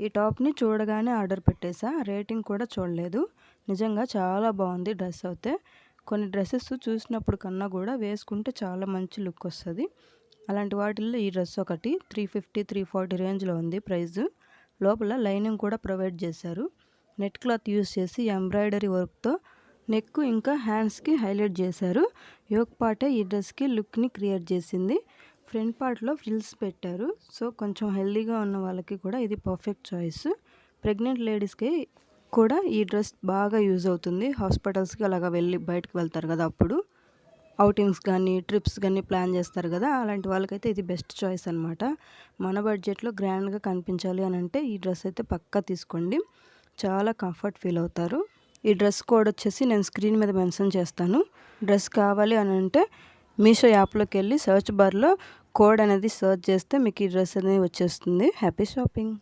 ఈ టాప్ని చూడగానే ఆర్డర్ పెట్టేసా, రేటింగ్ కూడా చూడలేదు. నిజంగా చాలా బాగుంది డ్రెస్ అయితే. కొన్ని డ్రెస్సెస్ చూసినప్పుడు కన్నా కూడా వేసుకుంటే చాలా మంచి లుక్ వస్తుంది. అలాంటి వాటిల్లో ఈ డ్రెస్ ఒకటి 350 340 రేంజ్లో ఉంది ప్రైస్. లోపల లైనింగ్ కూడా ప్రొవైడ్ చేశారు. నెట్ క్లాత్ యూస్ చేసి ఎంబ్రాయిడరీ వర్క్తో నెక్ ఇంకా హ్యాండ్స్కి హైలైట్ చేశారు. యోక్ పార్టే ఈ డ్రెస్కి లుక్ని క్రియేట్ చేసింది. ఫ్రంట్ పార్ట్లో ఫ్రిల్స్ పెట్టారు. సో కొంచెం హెల్దీగా ఉన్న వాళ్ళకి కూడా ఇది పర్ఫెక్ట్ చాయిస్. ప్రెగ్నెంట్ లేడీస్కి కూడా ఈ డ్రెస్ బాగా యూజ్ అవుతుంది. హాస్పిటల్స్కి అలాగా బయటకు వెళ్తారు కదా, అప్పుడు అవుటింగ్స్ కానీ ట్రిప్స్ కానీ ప్లాన్ చేస్తారు కదా, అలాంటి వాళ్ళకైతే ఇది బెస్ట్ చాయిస్ అనమాట. మన బడ్జెట్లో గ్రాండ్గా కనిపించాలి అని అంటే ఈ డ్రెస్ అయితే పక్కా తీసుకోండి. చాలా కంఫర్ట్ ఫీల్ అవుతారు. ఈ డ్రెస్ కోడ్ వచ్చేసి నేను స్క్రీన్ మీద మెన్షన్ చేస్తాను. డ్రెస్ కావాలి అని అంటే మీషో యాప్లోకి వెళ్ళి సర్చ్ బార్లో కోడ్ అనేది సర్చ్ చేస్తే మీకు ఈ డ్రెస్ అనేది వచ్చేస్తుంది. Happy shopping.